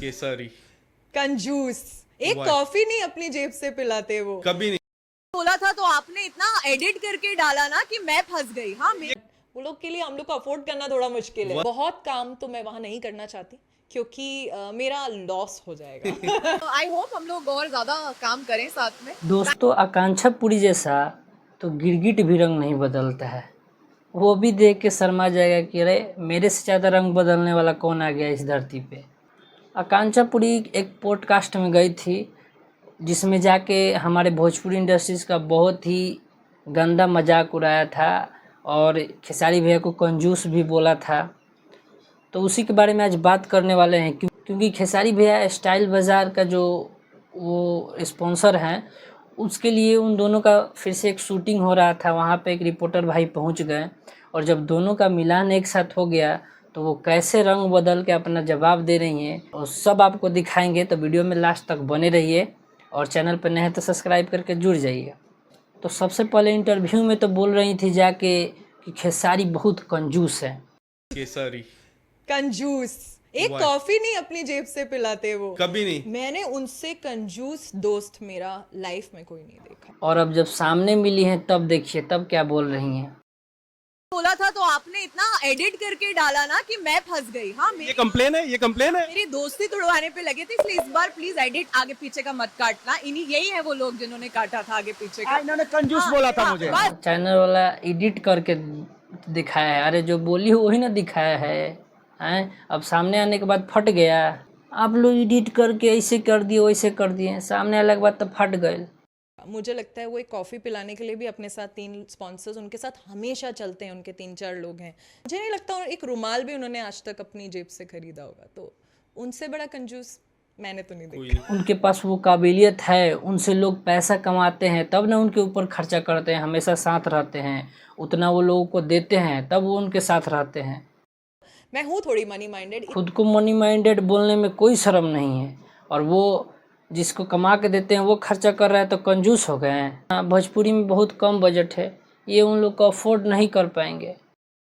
केसरी। कंजूस। एक Why? Coffee नहीं अपनी जेब से पिलाते वो। कभी नहीं। बोला था तो आपने इतना एडिट करके डाला ना कि मैं फंस गई। हाँ वो लोग के लिए हम लोग को अफोर्ड करना थोड़ा मुश्किल है। What? बहुत काम तो मैं वहां नहीं करना चाहती क्योंकि मेरा लॉस हो जाएगा। आई होप हम लोग और ज्यादा काम करें साथ में। दोस्तों, आकांक्षा पुरी जैसा तो गिरगिट भी रंग नहीं बदलता है। वो भी देख के शर्मा जाएगा कि अरे मेरे से ज़्यादा रंग बदलने वाला कौन आ गया इस धरती पे। आकांक्षा पुरी एक पॉडकास्ट में गई थी जिसमें जाके हमारे भोजपुरी इंडस्ट्रीज़ का बहुत ही गंदा मजाक उड़ाया था और खेसारी भैया को कंजूस भी बोला था। तो उसी के बारे में आज बात करने वाले हैं क्योंकि खेसारी भैया स्टाइल बाज़ार का जो वो स्पॉन्सर हैं उसके लिए उन दोनों का फिर से एक शूटिंग हो रहा था। वहाँ पे एक रिपोर्टर भाई पहुँच गए और जब दोनों का मिलान एक साथ हो गया तो वो कैसे रंग बदल के अपना जवाब दे रही हैं और सब आपको दिखाएंगे। तो वीडियो में लास्ट तक बने रहिए और चैनल पर नए हैं तो सब्सक्राइब करके जुड़ जाइए। तो सबसे पहले इंटरव्यू में तो बोल रही थी जाके कि खेसारी बहुत कंजूस है। केसरी। कंजूस। एक Why? कॉफी नहीं अपनी जेब से पिलाते वो। कभी नहीं। मैंने उनसे कंजूस दोस्त मेरा लाइफ में कोई नहीं देखा। और अब जब सामने मिली हैं तब देखिए तब क्या बोल रही हैं। बोला था तो आपने इतना एडिट करके डाला ना कि मैं फंस गई। हाँ ये कंप्लेन है, ये कंप्लेन है। मेरी दोस्ती तोड़वाने पे लगे थे, इसलिए इस बार प्लीज एडिट आगे पीछे का मत काटना। इन्हीं यही है वो लोग जिन्होंने काटा था आगे पीछे का। इन्होंने कंजूस बोला था मुझे। बस चैनल वाला एडिट करके दिखाया है। अरे जो बोली हो वही ना दिखाया है। अब सामने आने के बाद फट गया। आप लोग एडिट करके ऐसे कर दिए वैसे कर दिए, सामने आने के बाद तो फट गए। मुझे लगता है वो एक कॉफ़ी पिलाने के लिए भी अपने साथ 3 स्पॉन्सर्स उनके साथ हमेशा चलते हैं। उनके 3-4 लोग हैं। मुझे नहीं लगता और एक रुमाल भी उन्होंने आज तक अपनी जेब से खरीदा होगा। तो उनसे बड़ा कंजूस मैंने तो नहीं देखा। उनके पास वो काबिलियत है, उनसे लोग पैसा कमाते हैं तब ना उनके ऊपर खर्चा करते हैं, हमेशा साथ रहते हैं। उतना वो लोगों को देते हैं तब वो उनके साथ रहते हैं। मैं हूँ थोड़ी मनी माइंडेड। खुद को मनी माइंडेड बोलने में कोई शर्म नहीं है और वो जिसको कमा के देते हैं वो खर्चा कर रहा है तो कंजूस हो गए हैं। भोजपुरी में बहुत कम बजट है, ये उन लोग को अफोर्ड नहीं कर पाएंगे।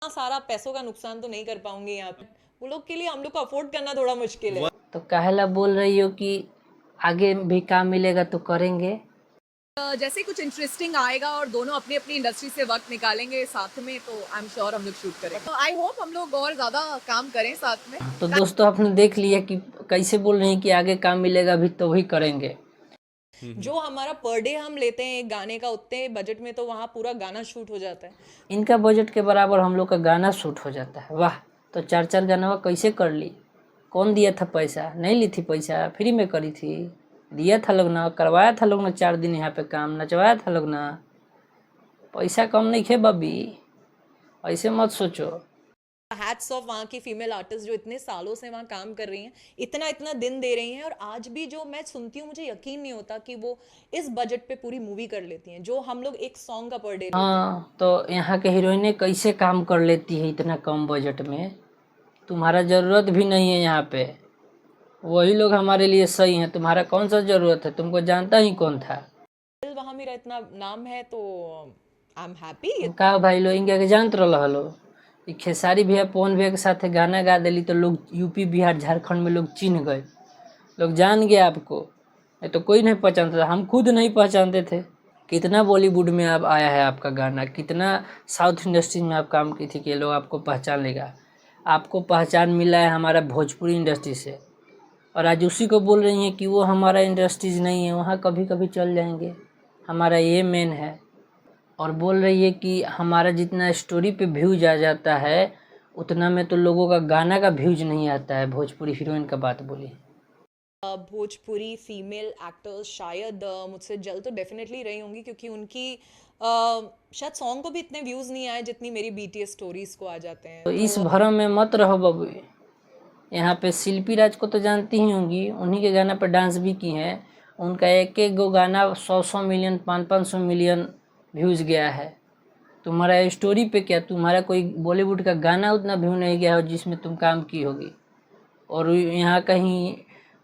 सारा पैसों का नुकसान तो नहीं कर पाऊंगी यहाँ पे। वो लोग के लिए हम लोग को अफोर्ड करना थोड़ा मुश्किल है। तो काहेला बोल रही हो कि आगे भी काम मिलेगा तो करेंगे। जैसे कुछ इंटरेस्टिंग आएगा और दोनों अपनी अपनी इंडस्ट्री से वक्त निकालेंगे साथ में तो आई एम श्योर हम लोग शूट करेंगे। तो आई होप हम लोग और ज्यादा काम करें साथ में। तो दोस्तों आपने देख लिया कि कैसे बोल रही हैं कि आगे काम मिलेगा भी तो वही करेंगे। जो हमारा पर डे हम लेते हैं एक गाने का, उतने बजट में तो वहाँ पूरा गाना शूट हो जाता है। इनका बजट के बराबर हम लोग का गाना शूट हो जाता है। वाह, तो 4-4 गाना कैसे कर ली? कौन दिया था पैसा? नहीं ली थी पैसा, फ्री में करी थी। दिया था लोग ना, करवाया था लोग ना, 4 दिन यहाँ पे काम नचवाया था लोग ना। पैसा कम नहीं खे बबी, ऐसे मत सोचो। हैट्स ऑफ वहाँ की फीमेल आर्टिस्ट जो इतने सालों से वहाँ काम कर रही हैं, इतना इतना दिन दे रही हैं। और आज भी जो मैं सुनती हूँ मुझे यकीन नहीं होता कि वो इस बजट पे पूरी मूवी कर लेती हैं जो हम लोग एक सॉन्ग का पर डे। हाँ, तो यहाँ के हीरोइनें कैसे काम कर लेती है इतना कम बजट में? तुम्हारा ज़रूरत भी नहीं है यहाँ पे, वही लोग हमारे लिए सही हैं। तुम्हारा कौन सा ज़रूरत है? तुमको जानता ही कौन था? वहाँ मेरा इतना नाम है तो आई एम हैप्पी। का भाई लोग इनके के जानत रहो। खेसारी भैया पवन भैया के साथ गाना गा दिली तो लोग यूपी बिहार झारखंड में लोग चिन्ह गए, लोग जान गए आपको। नहीं तो कोई नहीं पहचानता था, हम खुद नहीं पहचानते थे। कितना बॉलीवुड में अब आया है आपका गाना, कितना साउथ इंडस्ट्री में आप काम की थी कि लोग आपको पहचान लेगा। आपको पहचान मिला है हमारा भोजपुरी इंडस्ट्री से और आज उसी को बोल रही हैं कि वो हमारा इंडस्ट्रीज नहीं है, वहाँ कभी कभी चल जाएंगे, हमारा ये मेन है। और बोल रही है कि हमारा जितना स्टोरी पे व्यूज आ जाता है उतना में तो लोगों का गाना का व्यूज नहीं आता है। भोजपुरी हीरोइन का बात बोली। भोजपुरी फीमेल एक्टर्स शायद मुझसे जल तो डेफिनेटली रही होंगी क्योंकि उनकी शायद सॉन्ग को भी इतने व्यूज़ नहीं आए जितनी मेरी बीटीएस स्टोरीज को आ जाते हैं। तो इस भरम में मत रहो बबू। यहाँ पे शिल्पी राज को तो जानती ही होंगी, उन्हीं के गाना पर डांस भी की हैं। उनका एक एक गो गाना 100-100 मिलियन 500-500 मिलियन व्यूज़ गया है। तुम्हारा स्टोरी पे क्या, तुम्हारा कोई बॉलीवुड का गाना उतना व्यू नहीं गया हो जिसमें तुम काम की होगी। और यहाँ कहीं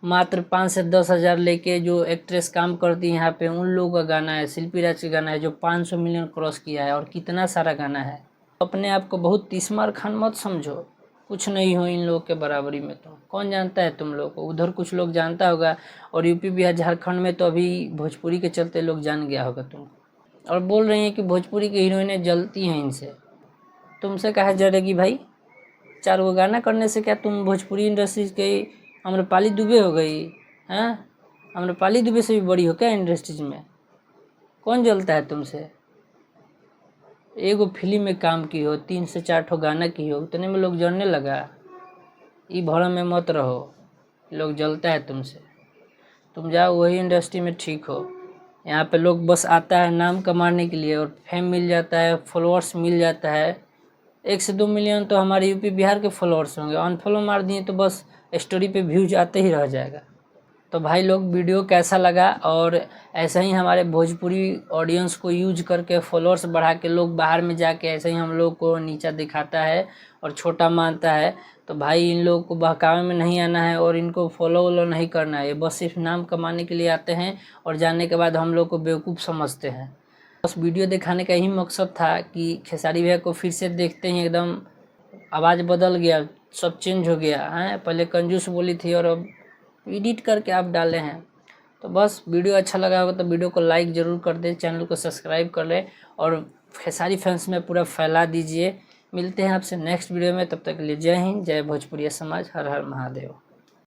मात्र 5 से 10 हज़ार लेके जो एक्ट्रेस काम करती है यहाँ पे उन लोगों का गाना है, शिल्पी राज का गाना है जो 500 मिलियन क्रॉस किया है। और कितना सारा गाना है। अपने आप को बहुत तीसमार खान मत समझो, कुछ नहीं हो इन लोगों के बराबरी में। तो कौन जानता है तुम लोग को, उधर कुछ लोग जानता होगा, और यूपी बिहार झारखंड में तो अभी भोजपुरी के चलते लोग जान गया होगा तुमको। और बोल रही हैं कि भोजपुरी की हीरोइनें जलती हैं इनसे, तुमसे कहा जलेगी भाई? 4 गो गाना करने से क्या तुम भोजपुरी इंडस्ट्री के आम्रपाली दुबे हो गई हैं? आम्रपाली दुबे से भी बड़ी हो क्या इंडस्ट्रीज में? कौन जलता है तुमसे? एगो फिल्म में काम की हो, 3 से 4 ठो गाना की हो, उतने में लोग जलने लगा। ई भरम में मत रहो, लोग जलता है तुमसे। तुम जाओ वही इंडस्ट्री में ठीक हो। यहाँ पे लोग बस आता है नाम कमाने के लिए, और फेम मिल जाता है, फॉलोअर्स मिल जाता है। 1 से 2 मिलियन तो हमारे यूपी बिहार के फॉलोअर्स होंगे, अनफॉलो मार दिए तो बस स्टोरी पे व्यूज आते ही रह जाएगा। तो भाई लोग वीडियो कैसा लगा, और ऐसे ही हमारे भोजपुरी ऑडियंस को यूज करके फॉलोअर्स बढ़ा के लोग बाहर में जाके ऐसे ही हम लोग को नीचा दिखाता है और छोटा मानता है। तो भाई इन लोगों को बहकावे में नहीं आना है और इनको फॉलो वॉलो नहीं करना है। ये बस सिर्फ नाम कमाने के लिए आते हैं और जाने के बाद हम लोग को बेवकूफ़ समझते हैं। बस वीडियो दिखाने का यही मकसद था कि खेसारी भैया को फिर से देखते ही एकदम आवाज़ बदल गया, सब चेंज हो गया है। पहले कंजूस बोली थी और अब एडिट करके आप डाले हैं। तो बस वीडियो अच्छा लगा होगा तो वीडियो को लाइक ज़रूर कर दें, चैनल को सब्सक्राइब कर लें और खेसारी फैंस में पूरा फैला दीजिए। मिलते हैं आपसे नेक्स्ट वीडियो में, तब तक के लिए जय हिंद, जय भोजपुरिया समाज, हर हर महादेव।